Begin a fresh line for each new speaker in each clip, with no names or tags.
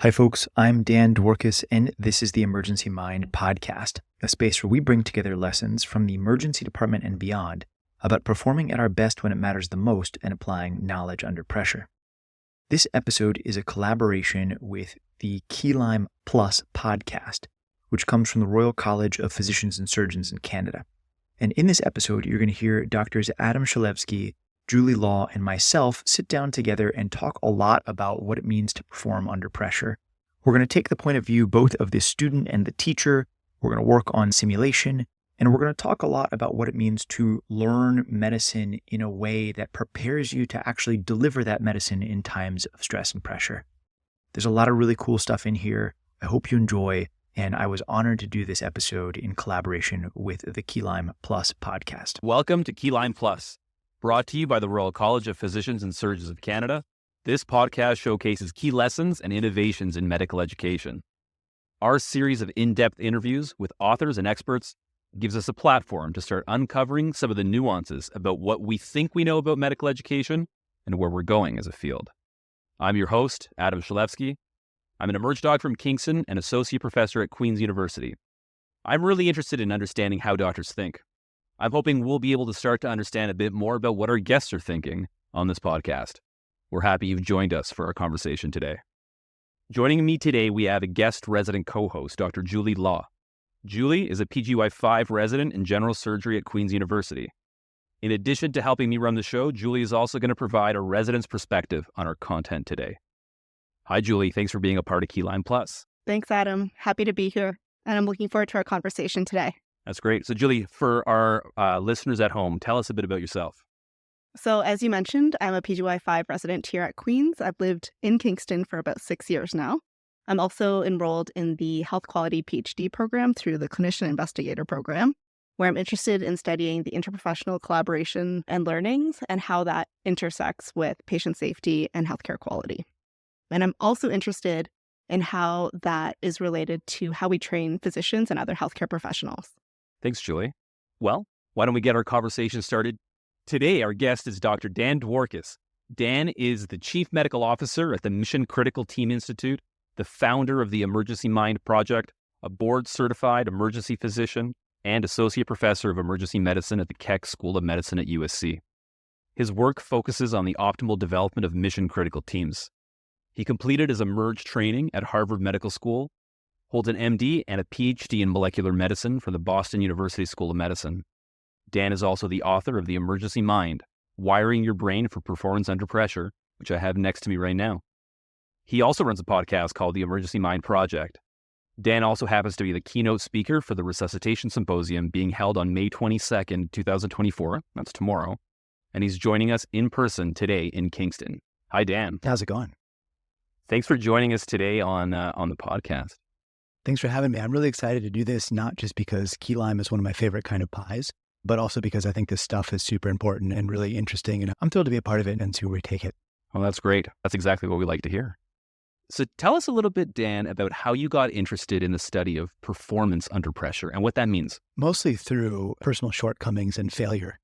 Hi, folks. I'm Dan Dworkis, and this is the Emergency Mind podcast, a space where we bring together lessons from the emergency department and beyond about performing at our best when it matters the most and applying knowledge under pressure. This episode is a collaboration with the KeyLIME Plus podcast, which comes from the Royal College of Physicians and Surgeons in Canada. And in this episode, you're going to hear Doctors Adam Szulewski, Julie Law, and myself sit down together and talk a lot about what it means to perform under pressure. We're going to take the point of view both of the student and the teacher. We're going to work on simulation, and we're going to talk a lot about what it means to learn medicine in a way that prepares you to actually deliver that medicine in times of stress and pressure. There's a lot of really cool stuff in here. I hope you enjoy, and I was honored to do this episode in collaboration with the KeyLIME Plus podcast.
Welcome to KeyLIME Plus. Brought to you by the Royal College of Physicians and Surgeons of Canada, this podcast showcases key lessons and innovations in medical education. Our series of in-depth interviews with authors and experts gives us a platform to start uncovering some of the nuances about what we think we know about medical education and where we're going as a field. I'm your host, Adam Szulewski. I'm an emerge doc from Kingston and associate professor at Queen's University. I'm really interested in understanding how doctors think. I'm hoping we'll be able to start to understand a bit more about what our guests are thinking on this podcast. We're happy you've joined us for our conversation today. Joining me today, we have a guest resident co-host, Dr. Julie Law. Julie is a PGY5 resident in general surgery at Queen's University. In addition to helping me run the show, Julie is also going to provide a resident's perspective on our content today. Hi, Julie. Thanks for being a part of KeyLIME Plus.
Thanks, Adam. Happy to be here, and I'm looking forward to our conversation today.
That's great. So, Julie, for our listeners at home, tell us a bit about yourself.
So, as you mentioned, I'm a PGY5 resident here at Queen's. I've lived in Kingston for about 6 years now. I'm also enrolled in the Health Quality PhD program through the Clinician Investigator program, where I'm interested in studying the interprofessional collaboration and learnings and how that intersects with patient safety and healthcare quality. And I'm also interested in how that is related to how we train physicians and other healthcare professionals.
Thanks, Julie. Well, why don't we get our conversation started? Today, our guest is Dr. Dan Dworkis. Dan is the Chief Medical Officer at the Mission Critical Team Institute, the founder of the Emergency Mind Project, a board-certified emergency physician, and Associate Professor of Emergency Medicine at the Keck School of Medicine at USC. His work focuses on the optimal development of mission-critical teams. He completed his eMERGE training at Harvard Medical School, holds an MD and a PhD in molecular medicine from the Boston University School of Medicine. Dan is also the author of The Emergency Mind, Wiring Your Brain for Performance Under Pressure, which I have next to me right now. He also runs a podcast called The Emergency Mind Project. Dan also happens to be the keynote speaker for the Resuscitation Symposium being held on May 22nd, 2024. That's tomorrow. And he's joining us in person today in Kingston. Hi, Dan.
How's it going?
Thanks for joining us today on the podcast.
Thanks for having me. I'm really excited to do this, not just because key lime is one of my favorite kind of pies, but also because I think this stuff is super important and really interesting. And I'm thrilled to be a part of it and see where we take it.
Well, that's great. That's exactly what we like to hear. So tell us a little bit, Dan, about how you got interested in the study of performance under pressure and what that means.
Mostly through personal shortcomings and failure,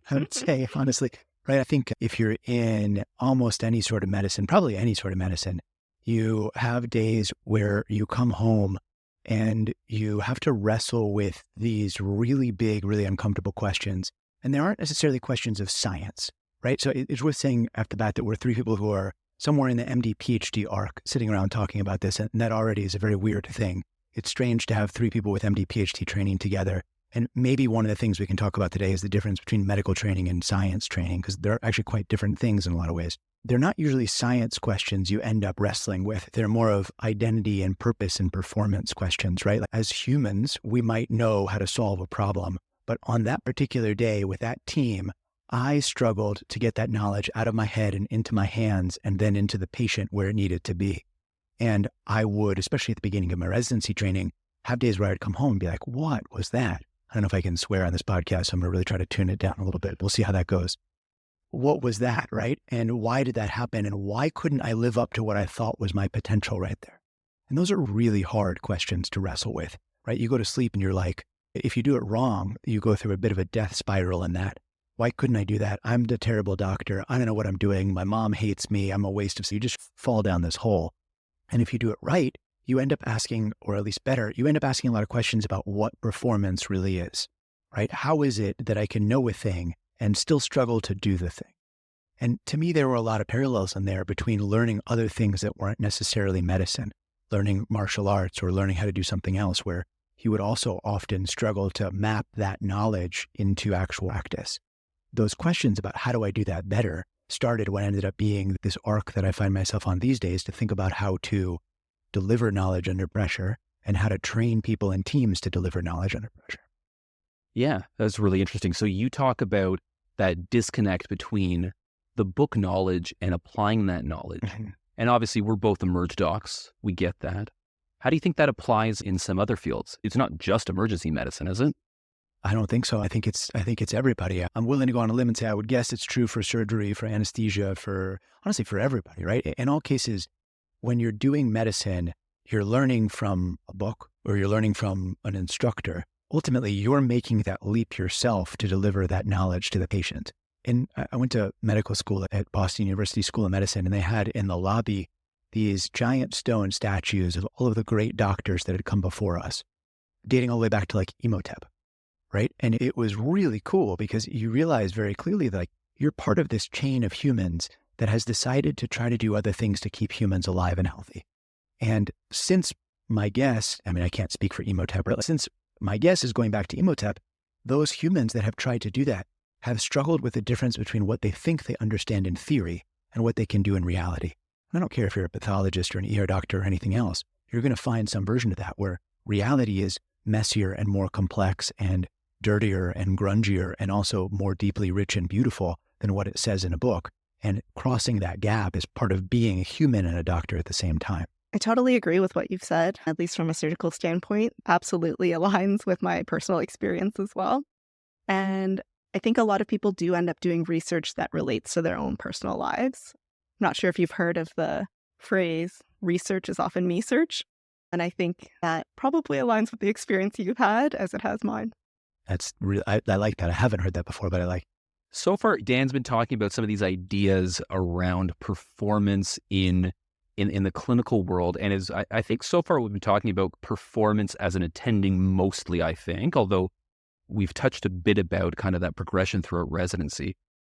I would say, honestly. Right? I think if you're in almost any sort of medicine, probably any sort of medicine, you have days where you come home and you have to wrestle with these really big, really uncomfortable questions. And they aren't necessarily questions of science, right? So it's worth saying off the bat that we're three people who are somewhere in the MD PhD arc sitting around talking about this. And that already is a very weird thing. It's strange to have three people with MD PhD training together. And maybe one of the things we can talk about today is the difference between medical training and science training, because they're actually quite different things in a lot of ways. They're not usually science questions you end up wrestling with. They're more of identity and purpose and performance questions, right? Like, as humans, we might know how to solve a problem, but on that particular day with that team, I struggled to get that knowledge out of my head and into my hands and then into the patient where it needed to be. And I would, especially at the beginning of my residency training, have days where I'd come home and be like, what was that? I don't know if I can swear on this podcast, so I'm going to really try to tune it down a little bit. We'll see how that goes. What was that, right? And why did that happen? And why couldn't I live up to what I thought was my potential right there? And those are really hard questions to wrestle with, right? You go to sleep and you're like, if you do it wrong, you go through a bit of a death spiral in that. Why couldn't I do that? I'm the terrible doctor. I don't know what I'm doing. My mom hates me. I'm a waste of, so you just fall down this hole. And if you do it right, you end up asking, or at least better, you end up asking a lot of questions about what performance really is, right? How is it that I can know a thing and still struggle to do the thing? And to me, there were a lot of parallels in there between learning other things that weren't necessarily medicine, learning martial arts or learning how to do something else, where he would also often struggle to map that knowledge into actual practice. Those questions about how do I do that better started what ended up being this arc that I find myself on these days to think about how to deliver knowledge under pressure and how to train people in teams to deliver knowledge under pressure.
Yeah, that's really interesting. So you talk about that disconnect between the book knowledge and applying that knowledge.
Mm-hmm.
And obviously we're both emerge docs. We get that. How do you think that applies in some other fields? It's not just emergency medicine, is it?
I don't think so. I think it's everybody. I'm willing to go on a limb and say I would guess it's true for surgery, for anesthesia, honestly, for everybody, right? In all cases, when you're doing medicine, you're learning from a book or you're learning from an instructor. Ultimately, you're making that leap yourself to deliver that knowledge to the patient. And I went to medical school at Boston University School of Medicine, and they had in the lobby these giant stone statues of all of the great doctors that had come before us, dating all the way back to like Imhotep, right? And it was really cool because you realize very clearly that like, you're part of this chain of humans that has decided to try to do other things to keep humans alive and healthy. And since my guess, I mean, I can't speak for Imhotep, but since my guess is going back to Imhotep, those humans that have tried to do that have struggled with the difference between what they think they understand in theory and what they can do in reality. I don't care if you're a pathologist or an ER doctor or anything else, you're going to find some version of that where reality is messier and more complex and dirtier and grungier and also more deeply rich and beautiful than what it says in a book. And crossing that gap is part of being a human and a doctor at the same time.
I totally agree with what you've said, at least from a surgical standpoint. Absolutely aligns with my personal experience as well. And I think a lot of people do end up doing research that relates to their own personal lives. I'm not sure if you've heard of the phrase, research is often me search. And I think that probably aligns with the experience you've had as it has mine.
That's really, I like that. I haven't heard that before, but I like.
So far, Dan's been talking about some of these ideas around performance in the clinical world. And I think so far we've been talking about performance as an attending mostly, I think, although we've touched a bit about kind of that progression throughout residency.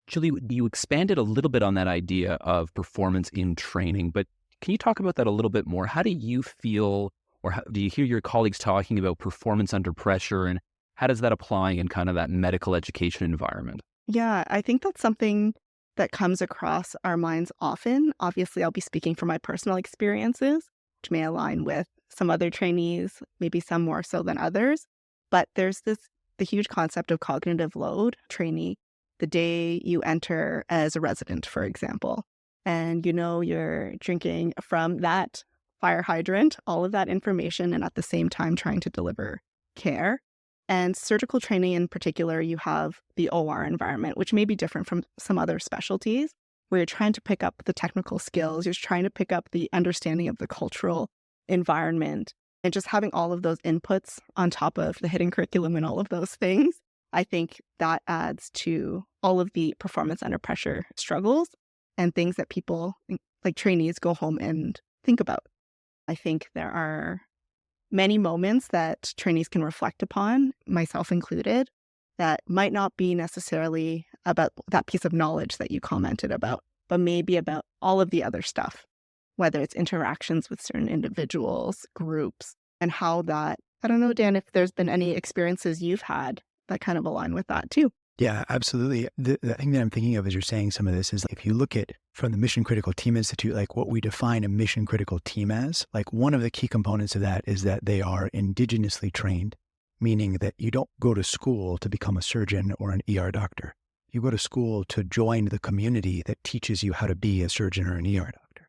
Julie, you expanded a little bit on that idea of performance in training, but can you talk about that a little bit more? How do you feel, or how, do you hear your colleagues talking about performance under pressure, and how does that apply in kind of that medical education environment?
Yeah, I think that's something that comes across our minds often. Obviously, I'll be speaking from my personal experiences, which may align with some other trainees, maybe some more so than others. But there's the huge concept of cognitive load trainee the day you enter as a resident, for example. And you know you're drinking from that fire hydrant, all of that information, and at the same time trying to deliver care. And surgical training in particular, you have the OR environment, which may be different from some other specialties, where you're trying to pick up the technical skills, you're trying to pick up the understanding of the cultural environment, and just having all of those inputs on top of the hidden curriculum and all of those things. I think that adds to all of the performance under pressure struggles and things that people, like trainees, go home and think about. I think there are many moments that trainees can reflect upon, myself included, that might not be necessarily about that piece of knowledge that you commented about, but maybe about all of the other stuff, whether it's interactions with certain individuals, groups, and how that, I don't know, Dan, if there's been any experiences you've had that kind of align with that too.
Yeah, absolutely. The thing that I'm thinking of as you're saying some of this is if you look at from the Mission Critical Team Institute, like what we define a mission critical team as, like one of the key components of that is that they are indigenously trained, meaning that you don't go to school to become a surgeon or an ER doctor. You go to school to join the community that teaches you how to be a surgeon or an ER doctor.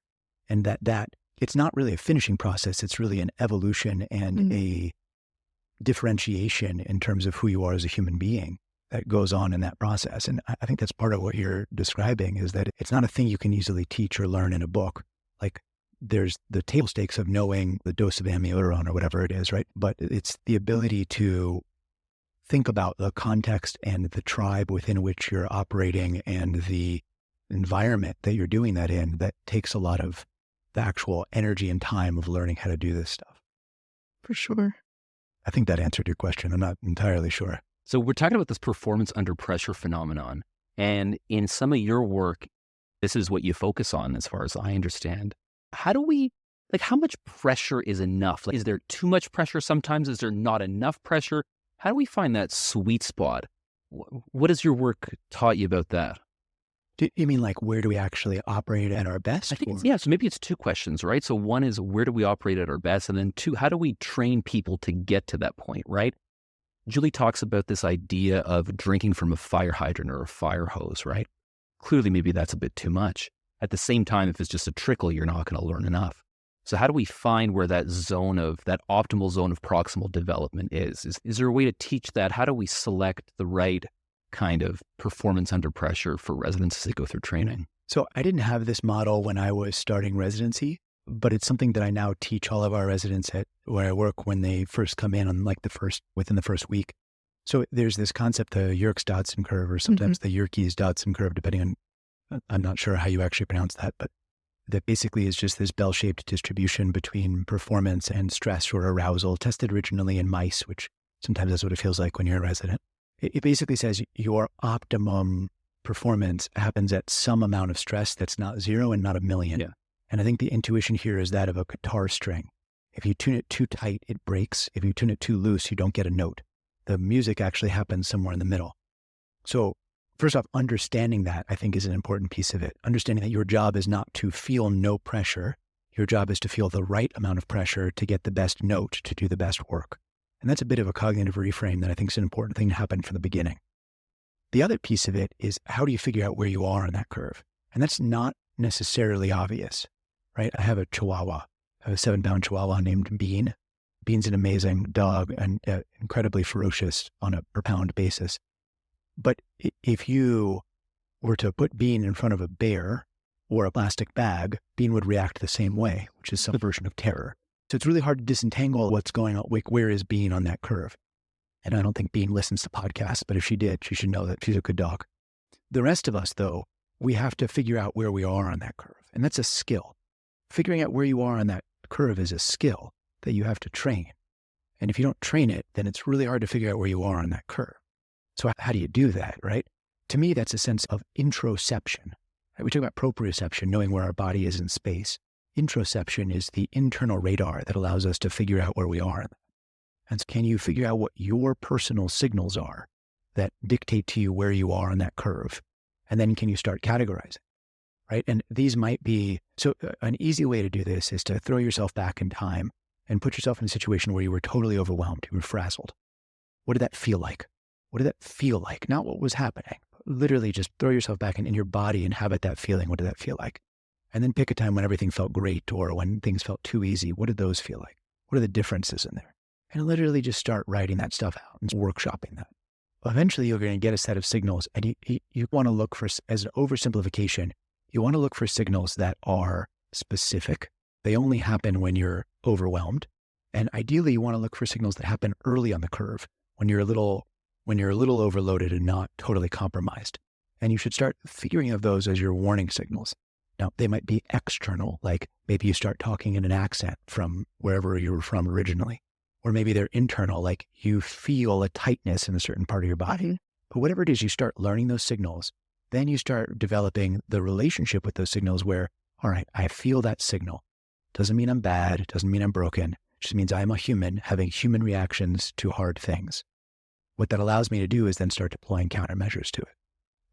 And that it's not really a finishing process. It's really an evolution and a differentiation in terms of who you are as a human being that goes on in that process. And I think that's part of what you're describing is that it's not a thing you can easily teach or learn in a book. Like there's the table stakes of knowing the dose of amiodarone or whatever it is, right? But it's the ability to think about the context and the tribe within which you're operating and the environment that you're doing that in that takes a lot of the actual energy and time of learning how to do this stuff.
For sure.
I think that answered your question. I'm not entirely sure.
So we're talking about this performance under pressure phenomenon. And in some of your work, this is what you focus on as far as I understand. How do we, how much pressure is enough? Is there too much pressure sometimes? Is there not enough pressure? How do we find that sweet spot? What has your work taught you about that?
Do you mean where do we actually operate at our best?
I think so maybe it's two questions, right? So one is, where do we operate at our best? And then two, how do we train people to get to that point, right? Julie talks about this idea of drinking from a fire hydrant or a fire hose, right? Clearly, maybe that's a bit too much. At the same time, if it's just a trickle, you're not going to learn enough. So how do we find where that optimal zone of proximal development is? Is there a way to teach that? How do we select the right kind of performance under pressure for residents as they go through training?
So I didn't have this model when I was starting residency, but it's something that I now teach all of our residents at where I work when they first come in on within the first week. So there's this concept, the Yerkes-Dodson curve, or sometimes the Yerkes-Dodson curve, depending on, I'm not sure how you actually pronounce that, but that basically is just this bell-shaped distribution between performance and stress or arousal, tested originally in mice, which sometimes that's what it feels like when you're a resident. It basically says your optimum performance happens at some amount of stress that's not zero and not a million.
Yeah.
And I think the intuition here is that of a guitar string. If you tune it too tight, it breaks. If you tune it too loose, you don't get a note. The music actually happens somewhere in the middle. So first off, understanding that I think is an important piece of it. Understanding that your job is not to feel no pressure. Your job is to feel the right amount of pressure to get the best note, to do the best work. And that's a bit of a cognitive reframe that I think is an important thing to happen from the beginning. The other piece of it is, how do you figure out where you are on that curve? And that's not necessarily obvious, right? I have a Chihuahua, a 7-pound Chihuahua named Bean. Bean's an amazing dog and incredibly ferocious on a per pound basis. But if you were to put Bean in front of a bear or a plastic bag, Bean would react the same way, which is some version of terror. So it's really hard to disentangle what's going on. Where is Bean on that curve? And I don't think Bean listens to podcasts, but if she did, she should know that she's a good dog. The rest of us, though, we have to figure out where we are on that curve. And that's a skill. Figuring out where you are on that curve is a skill that you have to train. And if you don't train it, then it's really hard to figure out where you are on that curve. So how do you do that, right? To me, that's a sense of introception. We talk about proprioception, knowing where our body is in space. Introception is the internal radar that allows us to figure out where we are. And so can you figure out what your personal signals are that dictate to you where you are on that curve? And then can you start categorizing, right? And these might be, so an easy way to do this is to throw yourself back in time and put yourself in a situation where you were totally overwhelmed, you were frazzled. What did that feel like? What did that feel like? Not what was happening. Literally just throw yourself back in your body and inhabit that feeling. What did that feel like? And then pick a time when everything felt great or when things felt too easy. What did those feel like? What are the differences in there? And literally just start writing that stuff out and workshopping that. Eventually, you're going to get a set of signals, and you want to look for, as an oversimplification, you want to look for signals that are specific. They only happen when you're overwhelmed. And ideally, you want to look for signals that happen early on the curve when you're a little overloaded and not totally compromised. And you should start figuring of those as your warning signals. Now, they might be external, like maybe you start talking in an accent from wherever you were from originally. Or maybe they're internal, like you feel a tightness in a certain part of your body. But whatever it is, you start learning those signals. Then you start developing the relationship with those signals where, all right, I feel that signal. Doesn't mean I'm bad. Doesn't mean I'm broken. It just means I'm a human having human reactions to hard things. What that allows me to do is then start deploying countermeasures to it,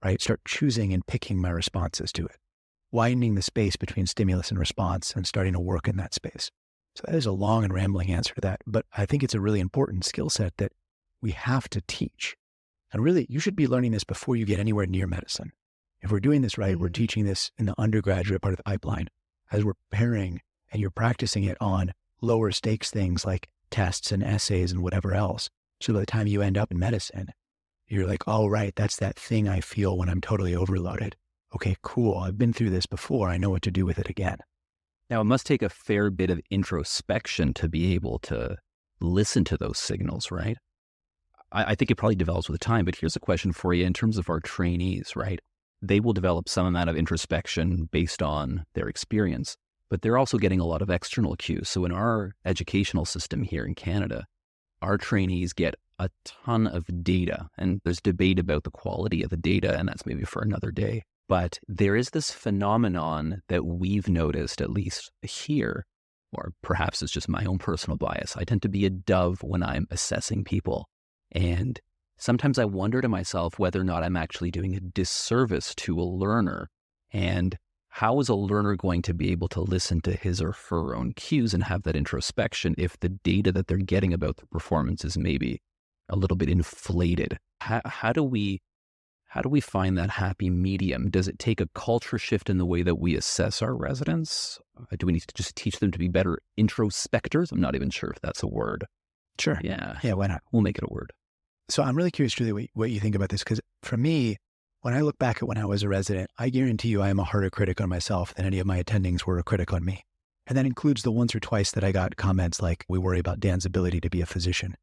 right? Start choosing and picking my responses to it. Widening the space between stimulus and response and starting to work in that space. So that is a long and rambling answer to that, but I think it's a really important skill set that we have to teach. And really, you should be learning this before you get anywhere near medicine. If we're doing this right, we're teaching this in the undergraduate part of the pipeline. As we're preparing and you're practicing it on lower stakes things like tests and essays and whatever else. So by the time you end up in medicine, you're like, oh, right, that's that thing I feel when I'm totally overloaded. Okay, cool. I've been through this before. I know what to do with it again.
Now, it must take a fair bit of introspection to be able to listen to those signals, right? I think it probably develops with time, but here's a question for you in terms of our trainees, right? They will develop some amount of introspection based on their experience. but they're also getting a lot of external cues. So in our educational system here in Canada, our trainees get a ton of data, and there's debate about the quality of the data, and that's maybe for another day. But there is this phenomenon that we've noticed, at least here, or perhaps it's just my own personal bias. I tend to be a dove when I'm assessing people. And sometimes I wonder to myself whether or not I'm actually doing a disservice to a learner. And how is a learner going to be able to listen to his or her own cues and have that introspection if the data that they're getting about their performance is maybe a little bit inflated? How do we find that happy medium? Does it take a culture shift in the way that we assess our residents? Do we need to just teach them to be better introspectors? I'm not even sure if that's a word.
Sure.
Yeah.
Yeah, why not?
We'll make it a word.
So I'm really curious, Julie, what you think about this, because for me, when I look back at when I was a resident, I guarantee you I am a harder critic on myself than any of my attendings were a critic on me. And that includes the once or twice that I got comments like, we worry about Dan's ability to be a physician,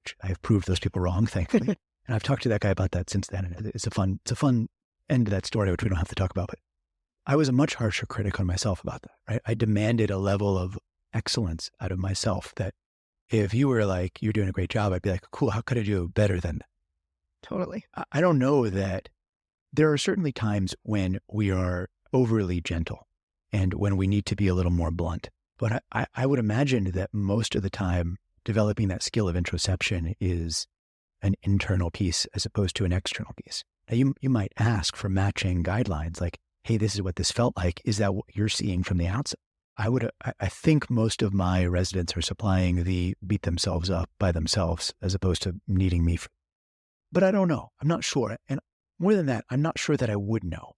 which I have proved those people wrong, thankfully. And I've talked to that guy about that since then. And it's a fun end to that story, which we don't have to talk about. But I was a much harsher critic on myself about that, right? I demanded a level of excellence out of myself that if you were like, you're doing a great job, I'd be like, cool, how could I do better than that?
Totally.
I don't know that there are certainly times when we are overly gentle and when we need to be a little more blunt. But I would imagine that most of the time, developing that skill of introception is an internal piece as opposed to an external piece. Now, you might ask for matching guidelines like, hey, this is what this felt like. Is that what you're seeing from the outside? I think most of my residents are supplying the beat themselves up by themselves as opposed to needing me. But I don't know. I'm not sure. And more than that, I'm not sure that I would know,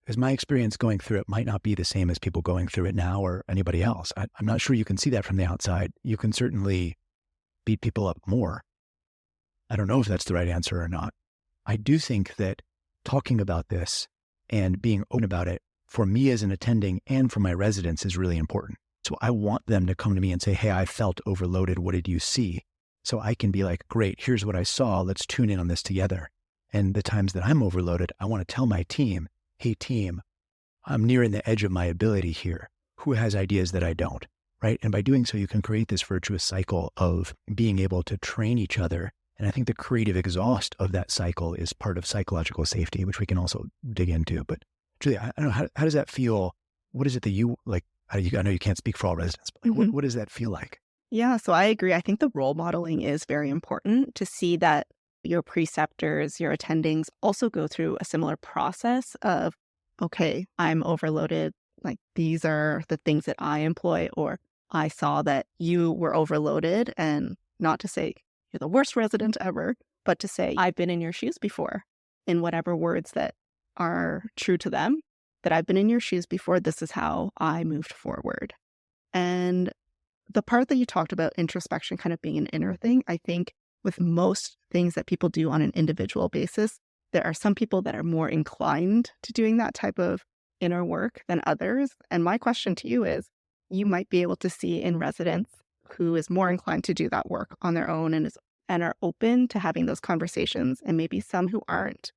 because my experience going through it might not be the same as people going through it now or anybody else. I'm not sure you can see that from the outside. You can certainly beat people up more. I don't know if that's the right answer or not. I do think that talking about this and being open about it for me as an attending and for my residents is really important. So I want them to come to me and say, hey, I felt overloaded. What did you see? So I can be like, great, here's what I saw. Let's tune in on this together. And the times that I'm overloaded, I want to tell my team, hey team, I'm nearing the edge of my ability here. Who has ideas that I don't, right? And by doing so, you can create this virtuous cycle of being able to train each other. And I think the creative exhaust of that cycle is part of psychological safety, which we can also dig into. But Julie, I don't know, how does that feel? What is it that you like? I know you can't speak for all residents, but like, what does that feel like?
Yeah, so I agree. I think the role modeling is very important to see that your preceptors, your attendings also go through a similar process of, okay, I'm overloaded. Like these are the things that I employ, or I saw that you were overloaded, and not to say you're the worst resident ever, but to say I've been in your shoes before, in whatever words that are true to them, that I've been in your shoes before. This is how I moved forward. And the part that you talked about, introspection kind of being an inner thing, I think with most things that people do on an individual basis, there are some people that are more inclined to doing that type of inner work than others. And my question to you is, you might be able to see in residents who is more inclined to do that work on their own and are open to having those conversations, and maybe some who aren't.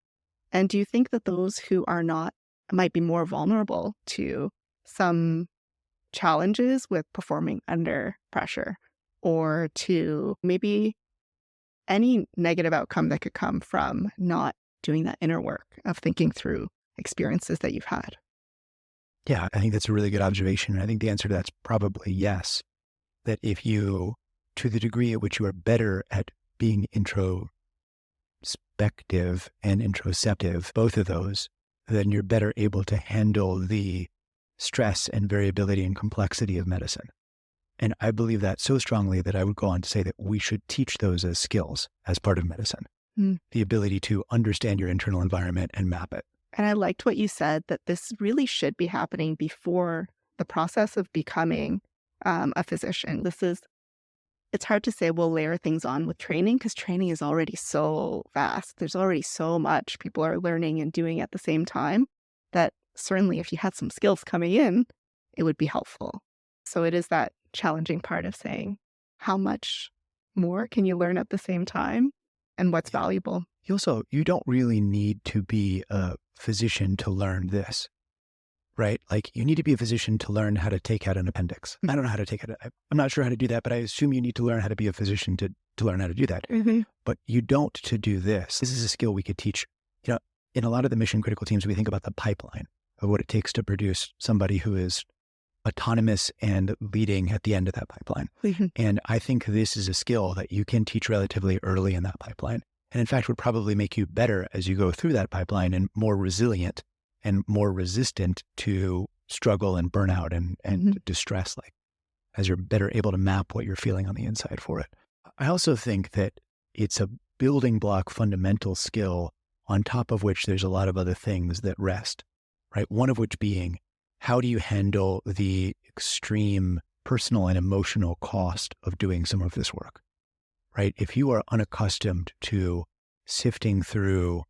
And do you think that those who are not might be more vulnerable to some challenges with performing under pressure, or to maybe any negative outcome that could come from not doing that inner work of thinking through experiences that you've had?
Yeah, I think that's a really good observation. And I think the answer to that's probably yes. That if you, to the degree at which you are better at being introspective and introceptive, both of those, then you're better able to handle the stress and variability and complexity of medicine. And I believe that so strongly that I would go on to say that we should teach those as skills as part of medicine. The ability to understand your internal environment and map it.
And I liked what you said, that this really should be happening before the process of becoming a physician. It's hard to say we'll layer things on with training, because training is already so vast. There's already so much people are learning and doing at the same time, that certainly if you had some skills coming in, it would be helpful. So it is that challenging part of saying, how much more can you learn at the same time, and what's valuable?
You don't really need to be a physician to learn this, right? Like you need to be a physician to learn how to take out an appendix. I don't know how to take it. I'm not sure how to do that, but I assume you need to learn how to be a physician to learn how to do that. But you don't to do this. This is a skill we could teach. In a lot of the mission critical teams, we think about the pipeline of what it takes to produce somebody who is autonomous and leading at the end of that pipeline. And I think this is a skill that you can teach relatively early in that pipeline. And in fact, would probably make you better as you go through that pipeline and more resilient and more resistant to struggle and burnout and distress, like as you're better able to map what you're feeling on the inside for it. I also think that it's a building block fundamental skill on top of which there's a lot of other things that rest, right? One of which being, how do you handle the extreme personal and emotional cost of doing some of this work, right? If you are unaccustomed to sifting through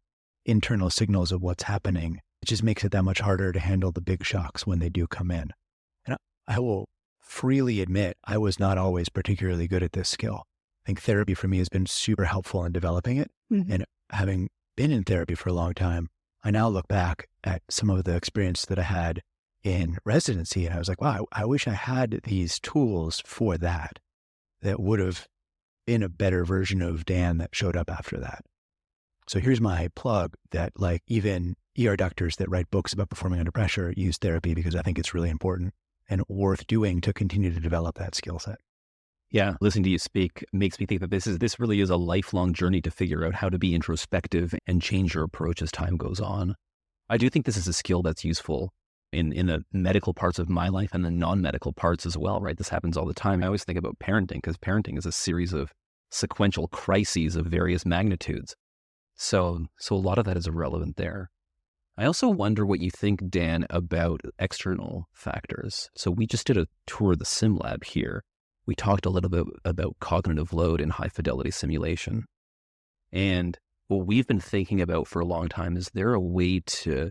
internal signals of what's happening, it just makes it that much harder to handle the big shocks when they do come in. And I will freely admit, I was not always particularly good at this skill. I think therapy for me has been super helpful in developing it. And having been in therapy for a long time, I now look back at some of the experience that I had in residency and I was like, wow, I wish I had these tools for that would have been a better version of Dan that showed up after that. So here's my plug that like even ER doctors that write books about performing under pressure use therapy because I think it's really important and worth doing to continue to develop that skill set.
Yeah, listening to you speak makes me think that this really is a lifelong journey to figure out how to be introspective and change your approach as time goes on. I do think this is a skill that's useful in the medical parts of my life and the non-medical parts as well, right? This happens all the time. I always think about parenting because parenting is a series of sequential crises of various magnitudes. So a lot of that is irrelevant there. I also wonder what you think, Dan, about external factors. So we just did a tour of the sim lab here. We talked a little bit about cognitive load in high fidelity simulation. And what we've been thinking about for a long time is there a way to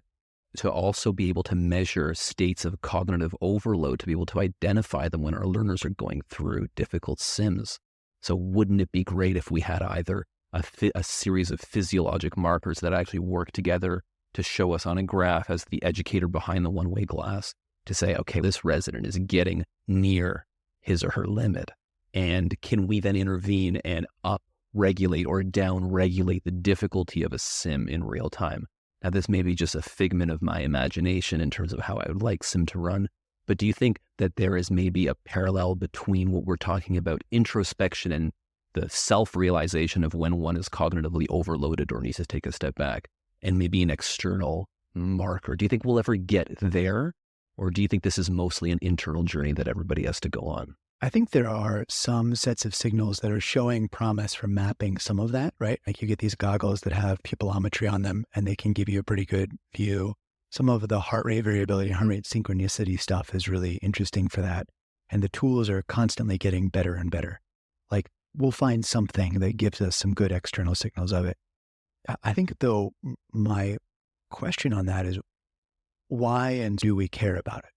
also be able to measure states of cognitive overload, to be able to identify them when our learners are going through difficult sims. So wouldn't it be great if we had either a series of physiologic markers that actually work together to show us on a graph as the educator behind the one-way glass to say, okay, this resident is getting near his or her limit. And can we then intervene and up-regulate or down-regulate the difficulty of a sim in real time? Now, this may be just a figment of my imagination in terms of how I would like sim to run, but do you think that there is maybe a parallel between what we're talking about introspection and the self-realization of when one is cognitively overloaded or needs to take a step back, and maybe an external marker? Do you think we'll ever get there? Or do you think this is mostly an internal journey that everybody has to go on?
I think there are some sets of signals that are showing promise for mapping some of that, right? Like you get these goggles that have pupillometry on them and they can give you a pretty good view. Some of the heart rate variability, heart rate synchronicity stuff is really interesting for that. And the tools are constantly getting better and better. Like we'll find something that gives us some good external signals of it. I think though, my question on that is, why and do we care about it?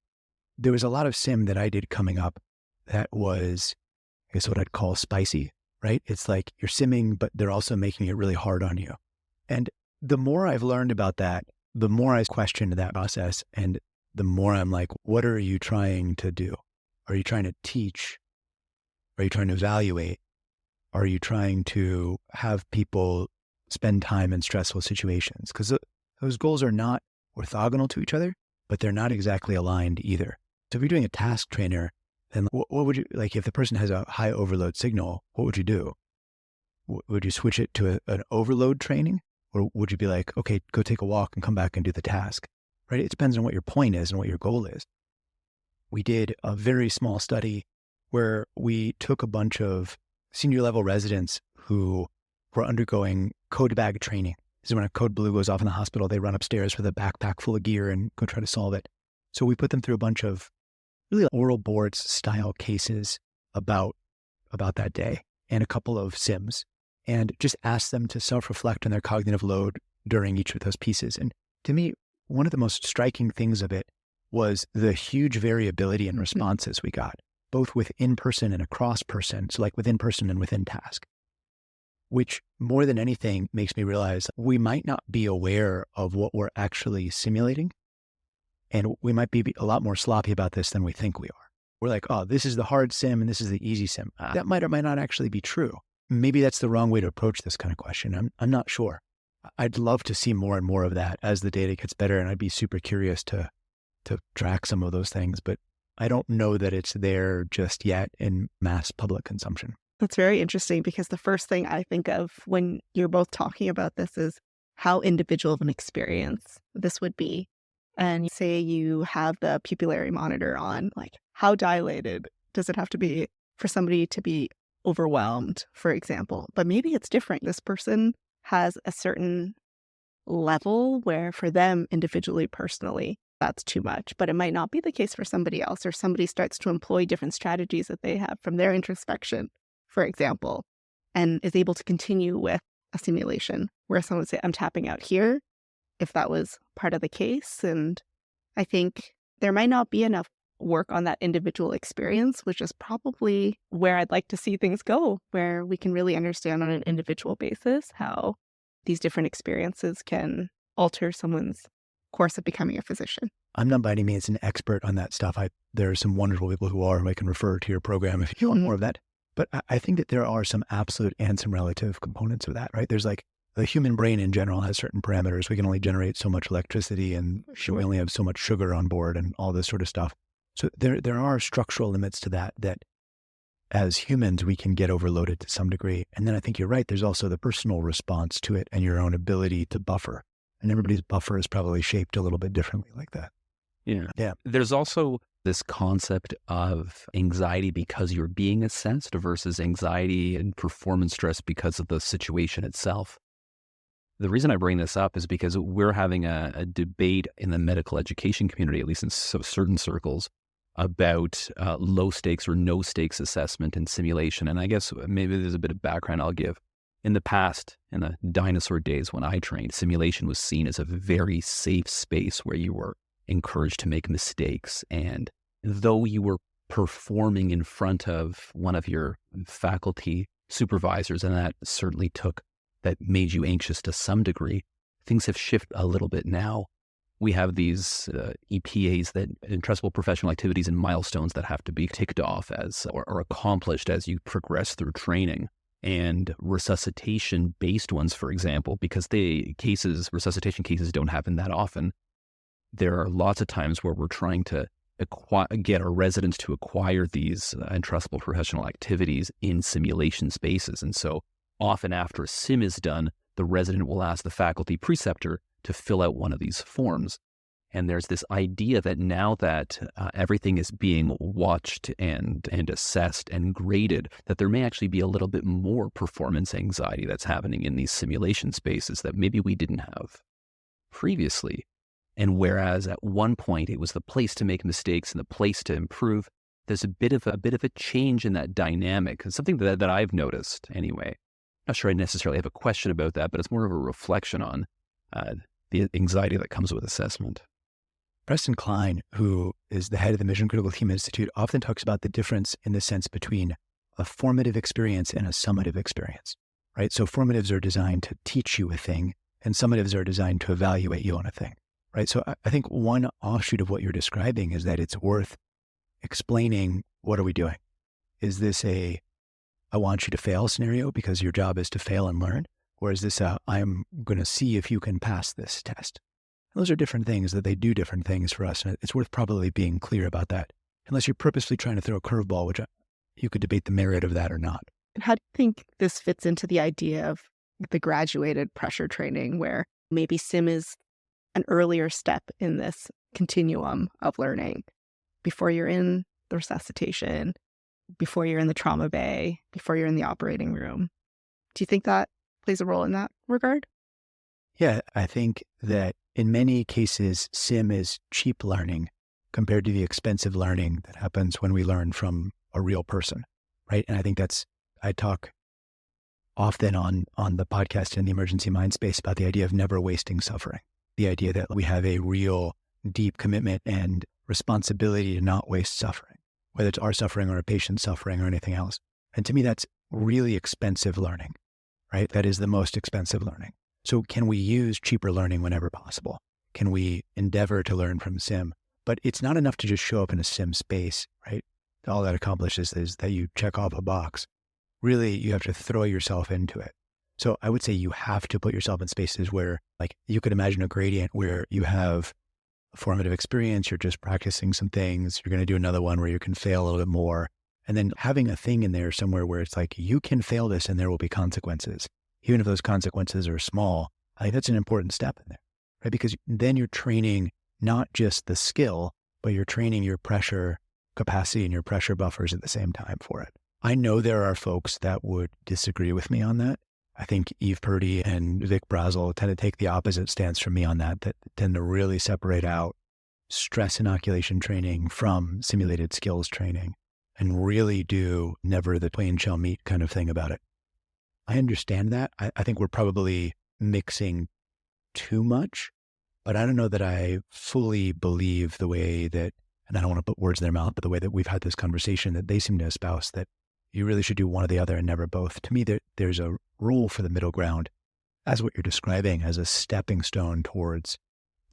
There was a lot of sim that I did coming up that was, I guess what I'd call spicy, right? It's like you're simming, but they're also making it really hard on you. And the more I've learned about that, the more I questioned that process and the more I'm like, what are you trying to do? Are you trying to teach? Are you trying to evaluate? Are you trying to have people spend time in stressful situations? Because those goals are not orthogonal to each other, but they're not exactly aligned either. So if you're doing a task trainer, then what would you, like if the person has a high overload signal, what would you do? Would you switch it to an overload training? Or would you be like, okay, go take a walk and come back and do the task, right? It depends on what your point is and what your goal is. We did a very small study where we took a bunch of senior level residents who were undergoing code bag training. This is when a code blue goes off in the hospital, they run upstairs with a backpack full of gear and go try to solve it. So we put them through a bunch of really oral boards style cases about that day and a couple of sims, and just asked them to self-reflect on their cognitive load during each of those pieces. And to me, one of the most striking things of it was the huge variability in responses we got, both within person and across person. So like within person and within task, which more than anything makes me realize we might not be aware of what we're actually simulating And we might be a lot more sloppy about this than we think we are. We're like, oh, this is the hard sim and this is the easy sim. That might or might not actually be true. Maybe that's the wrong way to approach this kind of question. I'm not sure. I'd love to see more and more of that as the data gets better. And I'd be super curious to track some of those things, but I don't know that it's there just yet in mass public consumption.
That's very interesting because the first thing I think of when you're both talking about this is how individual of an experience this would be. And say you have the pupillary monitor on, like how dilated does it have to be for somebody to be overwhelmed, for example? But maybe it's different. This person has a certain level where for them individually, personally, that's too much. But it might not be the case for somebody else, or somebody starts to employ different strategies that they have from their introspection, for example, and is able to continue with a simulation where someone would say, I'm tapping out here, if that was part of the case. And I think there might not be enough work on that individual experience, which is probably where I'd like to see things go, where we can really understand on an individual basis how these different experiences can alter someone's course of becoming a physician.
I'm not by any means an expert on that stuff. There are some wonderful people who are, who I can refer to your program if you want more of that. But I think that there are some absolute and some relative components of that, right? There's like the human brain in general has certain parameters. We can only generate so much electricity and we only have so much sugar on board and all this sort of stuff. So there are structural limits to that as humans, we can get overloaded to some degree. And then I think you're right. There's also the personal response to it and your own ability to buffer. And everybody's buffer is probably shaped a little bit differently like that.
Yeah. There's also this concept of anxiety because you're being assessed versus anxiety and performance stress because of the situation itself. The reason I bring this up is because we're having a debate in the medical education community, at least in certain circles, about low stakes or no stakes assessment and simulation. And I guess maybe there's a bit of background I'll give. In the past, in the dinosaur days when I trained, simulation was seen as a very safe space where you were encouraged to make mistakes. And though you were performing in front of one of your faculty supervisors, and that made you anxious to some degree, things have shifted a little bit now. We have these EPAs, that entrustable professional activities and milestones that have to be ticked off as or accomplished as you progress through training. And resuscitation-based ones, for example, because resuscitation cases don't happen that often. There are lots of times where we're trying to get our residents to acquire these entrustable professional activities in simulation spaces. And so often after a sim is done, the resident will ask the faculty preceptor to fill out one of these forms. And there's this idea that now that everything is being watched and assessed and graded, that there may actually be a little bit more performance anxiety that's happening in these simulation spaces that maybe we didn't have previously. And whereas at one point it was the place to make mistakes and the place to improve, there's a bit of a change in that dynamic. It's something that I've noticed anyway. Not sure I necessarily have a question about that, but it's more of a reflection on the anxiety that comes with assessment.
Preston Klein, who is the head of the Mission Critical Team Institute, often talks about the difference in the sense between a formative experience and a summative experience, right? So formatives are designed to teach you a thing and summatives are designed to evaluate you on a thing, right? So I think one offshoot of what you're describing is that it's worth explaining, what are we doing? Is this I want you to fail scenario because your job is to fail and learn? Or is this I'm going to see if you can pass this test? Those are different things, that they do different things for us. And it's worth probably being clear about that, unless you're purposely trying to throw a curveball, which you could debate the merit of that or not.
And how do you think this fits into the idea of the graduated pressure training, where maybe sim is an earlier step in this continuum of learning before you're in the resuscitation, before you're in the trauma bay, before you're in the operating room? Do you think that plays a role in that regard?
Yeah, I think that in many cases, sim is cheap learning compared to the expensive learning that happens when we learn from a real person, right? And I think I talk often on the podcast in the emergency mind space about the idea of never wasting suffering, the idea that we have a real deep commitment and responsibility to not waste suffering, whether it's our suffering or a patient's suffering or anything else. And to me, that's really expensive learning, right? That is the most expensive learning. So can we use cheaper learning whenever possible? can we endeavor to learn from sim? But it's not enough to just show up in a sim space, right? All that accomplishes is that you check off a box. Really, you have to throw yourself into it. So I would say you have to put yourself in spaces where, like, you could imagine a gradient where you have a formative experience, you're just practicing some things, you're going to do another one where you can fail a little bit more. And then having a thing in there somewhere where it's like, you can fail this and there will be consequences. Even if those consequences are small, I think that's an important step in there, right? Because then you're training not just the skill, but you're training your pressure capacity and your pressure buffers at the same time for it. I know there are folks that would disagree with me on that. I think Eve Purdy and Vic Brazel tend to take the opposite stance from me on that tend to really separate out stress inoculation training from simulated skills training and really do never the twain shall meet kind of thing about it. I understand that. I think we're probably mixing too much, but I don't know that I fully believe the way that, and I don't want to put words in their mouth, but the way that we've had this conversation that they seem to espouse, that you really should do one or the other and never both. To me, there's a role for the middle ground as what you're describing as a stepping stone towards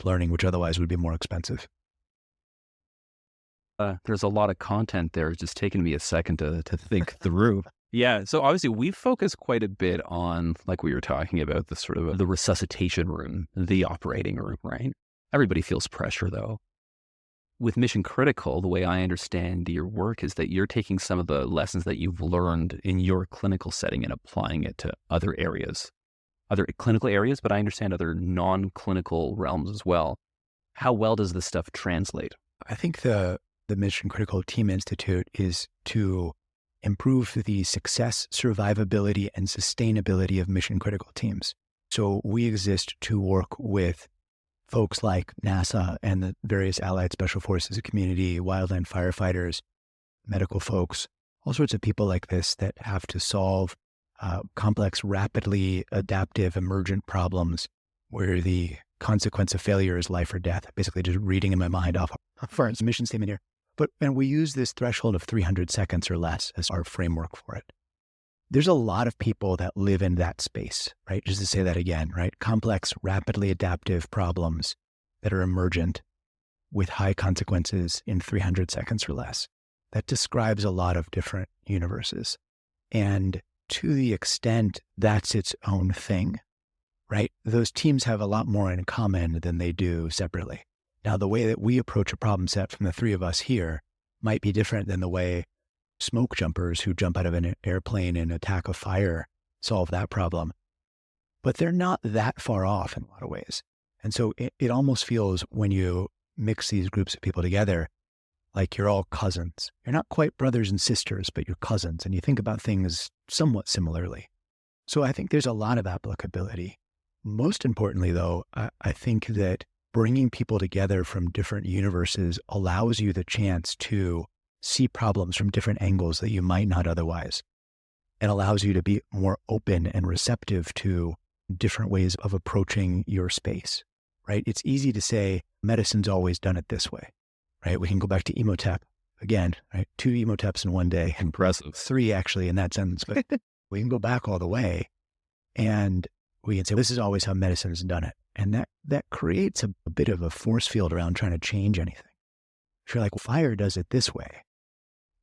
learning, which otherwise would be more expensive.
There's a lot of content there. It's just taken me a second to think through. Yeah. So obviously we've focused quite a bit on, like we were talking about, the sort of the resuscitation room, the operating room, right? Everybody feels pressure though. With Mission Critical, the way I understand your work is that you're taking some of the lessons that you've learned in your clinical setting and applying it to other areas, other clinical areas, but I understand other non-clinical realms as well. How well does this stuff translate?
I think the Mission Critical Team Institute is to improve the success, survivability, and sustainability of mission critical teams. So we exist to work with folks like NASA and the various allied special forces community, wildland firefighters, medical folks, all sorts of people like this that have to solve complex, rapidly adaptive, emergent problems where the consequence of failure is life or death. Basically just reading in my mind off our mission statement here. And we use this threshold of 300 seconds or less as our framework for it. There's a lot of people that live in that space, right? Just to say that again, right? Complex, rapidly adaptive problems that are emergent with high consequences in 300 seconds or less. That describes a lot of different universes. And to the extent that's its own thing, right? Those teams have a lot more in common than they do separately. Now, the way that we approach a problem set from the three of us here might be different than the way smoke jumpers who jump out of an airplane and attack a fire solve that problem. But they're not that far off in a lot of ways. And so it almost feels, when you mix these groups of people together, like you're all cousins. You're not quite brothers and sisters, but you're cousins, and you think about things somewhat similarly. So I think there's a lot of applicability. Most importantly, though, I think that bringing people together from different universes allows you the chance to see problems from different angles that you might not otherwise. It allows you to be more open and receptive to different ways of approaching your space, right? It's easy to say medicine's always done it this way, right? We can go back to Emotep again, right? 2 Emoteps in one day.
Impressive.
3 actually in that sentence, but we can go back all the way and we can say, this is always how medicine has done it. And that creates a bit of a force field around trying to change anything. If you're like, well, fire does it this way,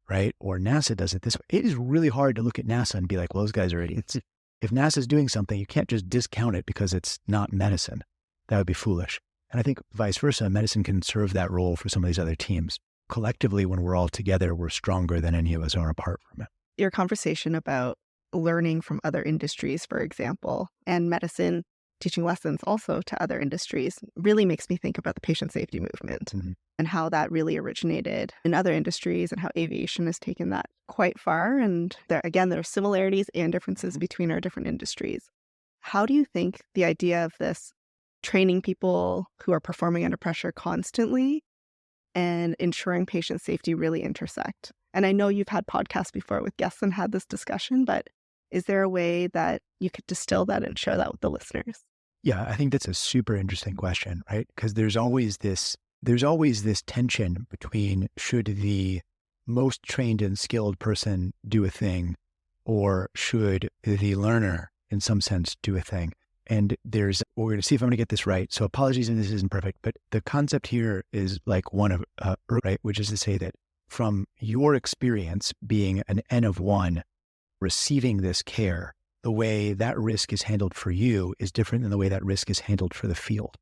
right? Or NASA does it this way. It is really hard to look at NASA and be like, well, those guys are idiots. If NASA's doing something, you can't just discount it because it's not medicine. That would be foolish. And I think vice versa, medicine can serve that role for some of these other teams. Collectively, when we're all together, we're stronger than any of us are apart from it.
Your conversation about learning from other industries, for example, and medicine teaching lessons also to other industries really makes me think about the patient safety movement and how that really originated in other industries and how aviation has taken that quite far. And there are similarities and differences between our different industries. How do you think the idea of this training people who are performing under pressure constantly and ensuring patient safety really intersect? And I know you've had podcasts before with guests and had this discussion, but is there a way that you could distill that and share that with the listeners?
Yeah, I think that's a super interesting question, right? Because there's always this tension between should the most trained and skilled person do a thing or should the learner in some sense do a thing. And we're going to see if I'm going to get this right. So apologies if this isn't perfect, but the concept here is like one of, right, which is to say that from your experience being an N of one, receiving this care, the way that risk is handled for you is different than the way that risk is handled for the field.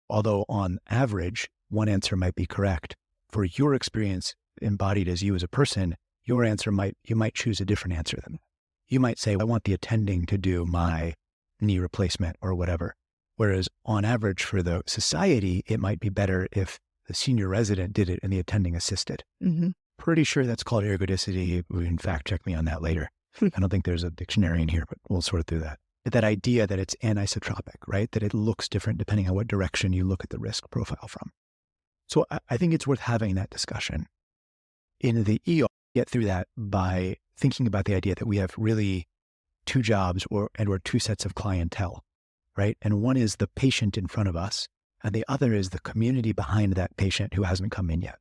Although on average, one answer might be correct. For your experience embodied as you as a person, your answer you might choose a different answer than that. You might say, I want the attending to do my knee replacement or whatever. Whereas on average for the society, it might be better if the senior resident did it and the attending assisted.
Mm-hmm.
Pretty sure that's called ergodicity. You can fact check me on that later. I don't think there's a dictionary in here, but we'll sort through that. But that idea that it's anisotropic, right? That it looks different depending on what direction you look at the risk profile from. So I think it's worth having that discussion. In the ER, get through that by thinking about the idea that we have really two jobs or two sets of clientele, right? And one is the patient in front of us, and the other is the community behind that patient who hasn't come in yet.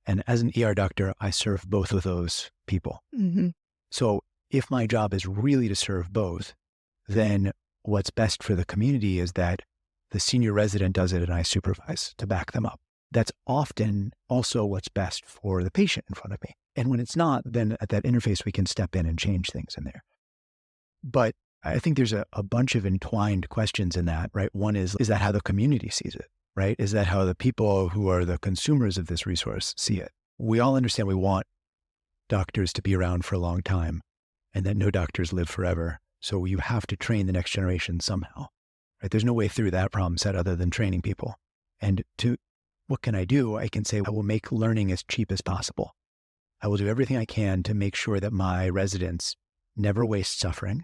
And as an ER doctor, I serve both of those people.
Mm-hmm.
So if my job is really to serve both, then what's best for the community is that the senior resident does it and I supervise to back them up. That's often also what's best for the patient in front of me. And when it's not, then at that interface, we can step in and change things in there. But I think there's a bunch of entwined questions in that, right? One is that how the community sees it, right? Is that how the people who are the consumers of this resource see it? We all understand we want doctors to be around for a long time and that no doctors live forever. So you have to train the next generation somehow, right? There's no way through that problem set other than training people. And what can I do? I can say, I will make learning as cheap as possible. I will do everything I can to make sure that my residents never waste suffering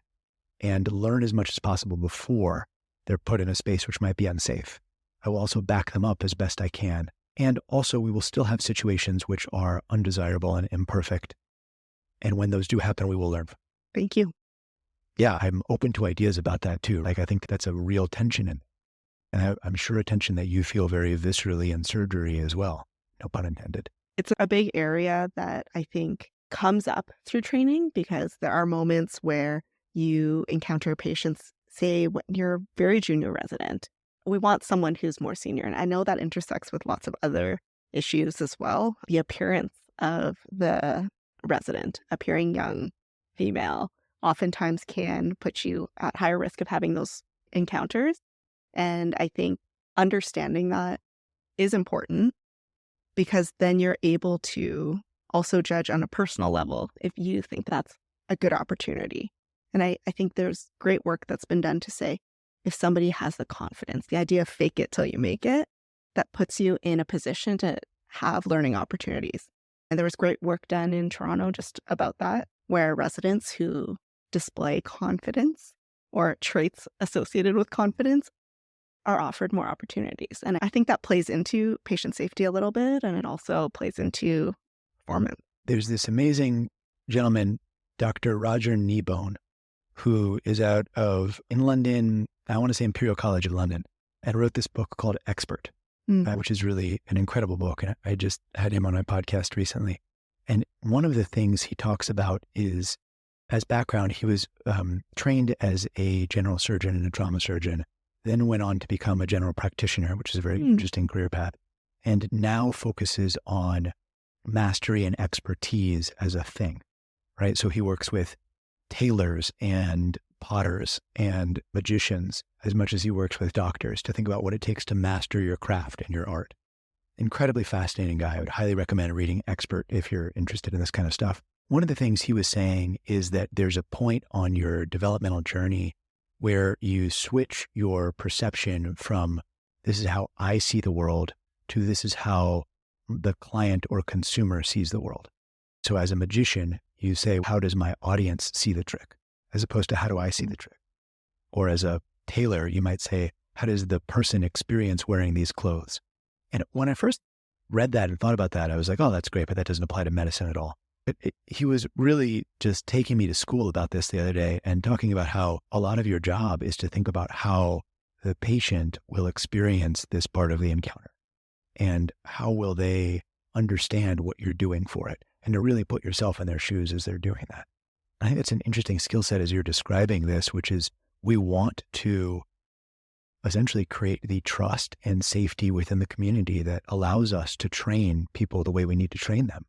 and learn as much as possible before they're put in a space which might be unsafe. I will also back them up as best I can. And also we will still have situations which are undesirable and imperfect. And when those do happen, we will learn.
Thank you.
Yeah, I'm open to ideas about that too. Like, I think that's a real tension and I'm sure a tension that you feel very viscerally in surgery as well. No pun intended.
It's a big area that I think comes up through training because there are moments where you encounter patients, say, when you're a very junior resident. We want someone who's more senior. And I know that intersects with lots of other issues as well. The appearance of the resident, appearing young, female, oftentimes can put you at higher risk of having those encounters. And I think understanding that is important because then you're able to also judge on a personal level if you think that's a good opportunity. And I think there's great work that's been done to say, if somebody has the confidence, the idea of fake it till you make it, that puts you in a position to have learning opportunities. And there was great work done in Toronto just about that, where residents who display confidence or traits associated with confidence are offered more opportunities. And I think that plays into patient safety a little bit, and it also plays into performance.
There's this amazing gentleman, Dr. Roger Kneebone, who is out of, in London, I want to say Imperial College of London, and wrote this book called Expert, which is really an incredible book. And I just had him on my podcast recently. And one of the things he talks about is, as background, he was trained as a general surgeon and a trauma surgeon, then went on to become a general practitioner, which is a very interesting career path, and now focuses on mastery and expertise as a thing, right? So he works with tailors and potters and magicians as much as he works with doctors to think about what it takes to master your craft and your art. Incredibly fascinating guy. I would highly recommend reading Expert if you're interested in this kind of stuff. One of the things he was saying is that there's a point on your developmental journey where you switch your perception from this is how I see the world to this is how the client or consumer sees the world. So as a magician, you say, how does my audience see the trick? As opposed to how do I see the trick? Or as a tailor, you might say, how does the person experience wearing these clothes? And when I first read that and thought about that, I was like, oh, that's great, but that doesn't apply to medicine at all. He was really just taking me to school about this the other day and talking about how a lot of your job is to think about how the patient will experience this part of the encounter and how will they understand what you're doing for it, and to really put yourself in their shoes as they're doing that. I think it's an interesting skill set as you're describing this, which is we want to essentially create the trust and safety within the community that allows us to train people the way we need to train them.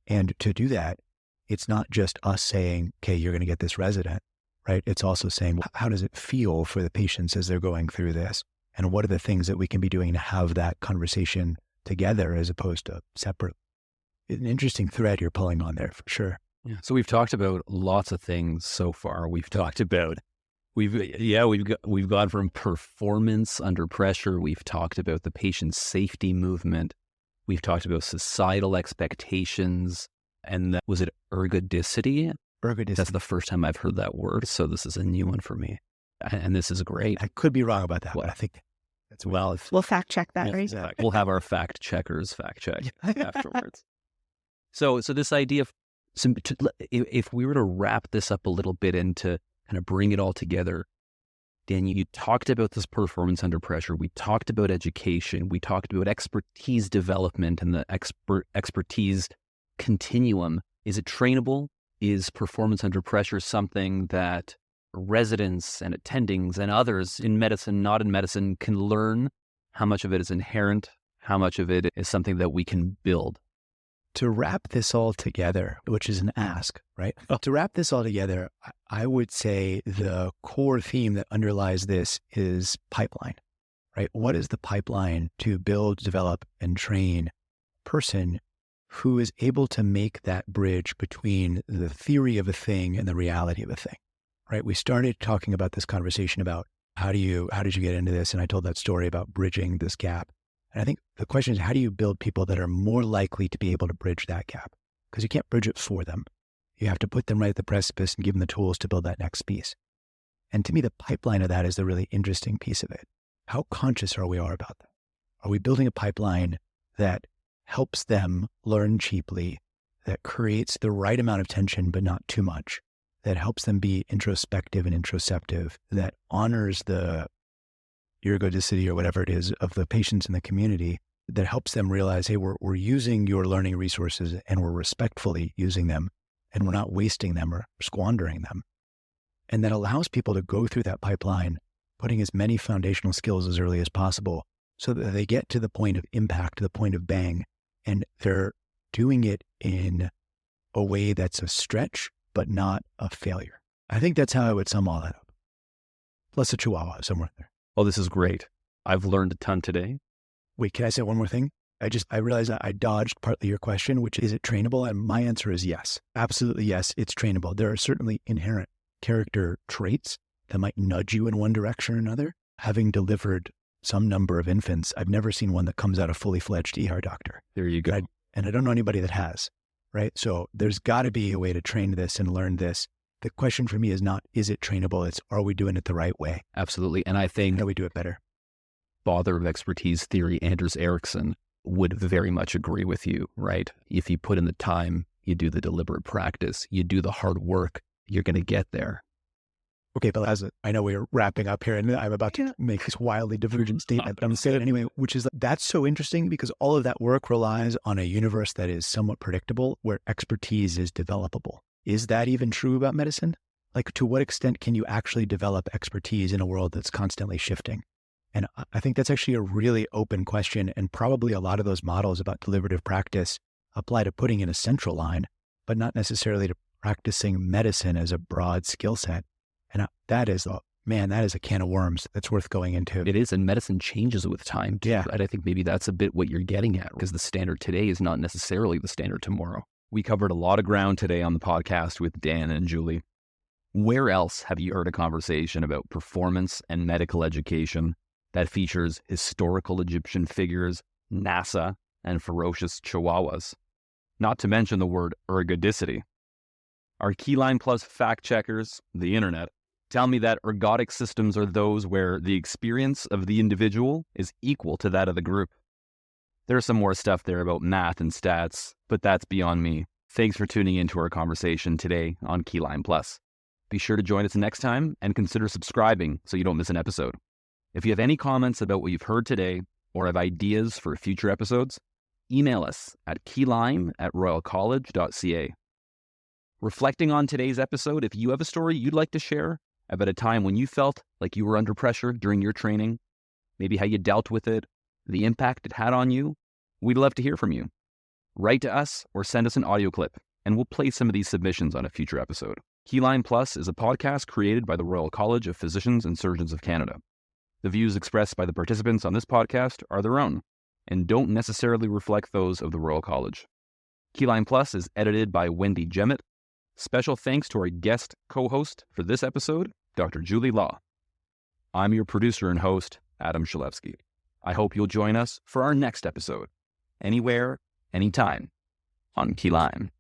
And to do that, it's not just us saying, okay, you're going to get this resident, right? It's also saying, how does it feel for the patients as they're going through this? And what are the things that we can be doing to have that conversation together as opposed to separate? An interesting thread you're pulling on there for sure.
Yeah. So we've talked about lots of things so far. We've talked about, we've gone from performance under pressure. We've talked about the patient safety movement. We've talked about societal expectations. And was it ergodicity?
Ergodicity.
That's the first time I've heard that word. So this is a new one for me. And this is great.
I could be wrong about that, but I think that's
we'll fact check that, right?
Exactly. We'll have our fact checkers fact check afterwards. So this idea of, if we were to wrap this up a little bit and to kind of bring it all together, Dan, you talked about this performance under pressure. We talked about education. We talked about expertise development and the expertise continuum. Is it trainable? Is performance under pressure something that residents and attendings and others in medicine, not in medicine, can learn? How much of it is inherent? How much of it is something that we can build?
To wrap this all together, which is an ask, right? To wrap this all together, I would say the core theme that underlies this is pipeline, right? What is the pipeline to build, develop, and train a person who is able to make that bridge between the theory of a thing and the reality of a thing, right? We started talking about this conversation about how did you get into this? And I told that story about bridging this gap. And I think the question is, how do you build people that are more likely to be able to bridge that gap? Because you can't bridge it for them. You have to put them right at the precipice and give them the tools to build that next piece. And to me, the pipeline of that is the really interesting piece of it. How conscious are we about that? Are we building a pipeline that helps them learn cheaply, that creates the right amount of tension, but not too much, that helps them be introspective and interoceptive, that honors the ergodicity or whatever it is of the patients in the community, that helps them realize, hey, we're using your learning resources and we're respectfully using them and we're not wasting them or squandering them. And that allows people to go through that pipeline, putting as many foundational skills as early as possible so that they get to the point of impact, to the point of bang, and they're doing it in a way that's a stretch, but not a failure. I think that's how I would sum all that up. Plus a chihuahua somewhere there.
Oh, this is great. I've learned a ton today.
Wait, can I say one more thing? I realized that I dodged partly your question, which is it trainable? And my answer is yes. Absolutely yes, it's trainable. There are certainly inherent character traits that might nudge you in one direction or another. Having delivered some number of infants, I've never seen one that comes out a fully fledged ER doctor.
There you go.
And I don't know anybody that has, right? So there's got to be a way to train this and learn this. The question for me is not, is it trainable? It's, are we doing it the right way?
Absolutely. And I think,
how do we do it better?
Father of expertise theory, Anders Ericsson, would very much agree with you, right? If you put in the time, you do the deliberate practice, you do the hard work, you're going to get there.
Okay, but I know we're wrapping up here and I'm about to make this wildly divergent statement, but I'm going to say it anyway, which is that's so interesting because all of that work relies on a universe that is somewhat predictable where expertise is developable. Is that even true about medicine? Like, to what extent can you actually develop expertise in a world that's constantly shifting? And I think that's actually a really open question. And probably a lot of those models about deliberative practice apply to putting in a central line, but not necessarily to practicing medicine as a broad skill set. And that is a can of worms that's worth going into.
It is. And medicine changes with time too.
Yeah.
And I think maybe that's a bit what you're getting at, because the standard today is not necessarily the standard tomorrow. We covered a lot of ground today on the podcast with Dan and Julie. Where else have you heard a conversation about performance and medical education that features historical Egyptian figures, NASA, and ferocious chihuahuas? Not to mention the word ergodicity. Our KeyLIME Plus fact checkers, the internet, tell me that ergodic systems are those where the experience of the individual is equal to that of the group. There's some more stuff there about math and stats, but that's beyond me. Thanks for tuning into our conversation today on KeyLIME Plus. Be sure to join us next time and consider subscribing so you don't miss an episode. If you have any comments about what you've heard today or have ideas for future episodes, email us at keylime@royalcollege.ca. Reflecting on today's episode, if you have a story you'd like to share about a time when you felt like you were under pressure during your training, maybe how you dealt with it, the impact it had on you. We'd love to hear from you. Write to us or send us an audio clip, and we'll play some of these submissions on a future episode. KeyLIME Plus is a podcast created by the Royal College of Physicians and Surgeons of Canada. The views expressed by the participants on this podcast are their own and don't necessarily reflect those of the Royal College. KeyLIME Plus is edited by Wendy Jemmett. Special thanks to our guest co-host for this episode, Dr. Julie Law. I'm your producer and host, Adam Szulewski. I hope you'll join us for our next episode, anywhere, anytime, on KeyLIME.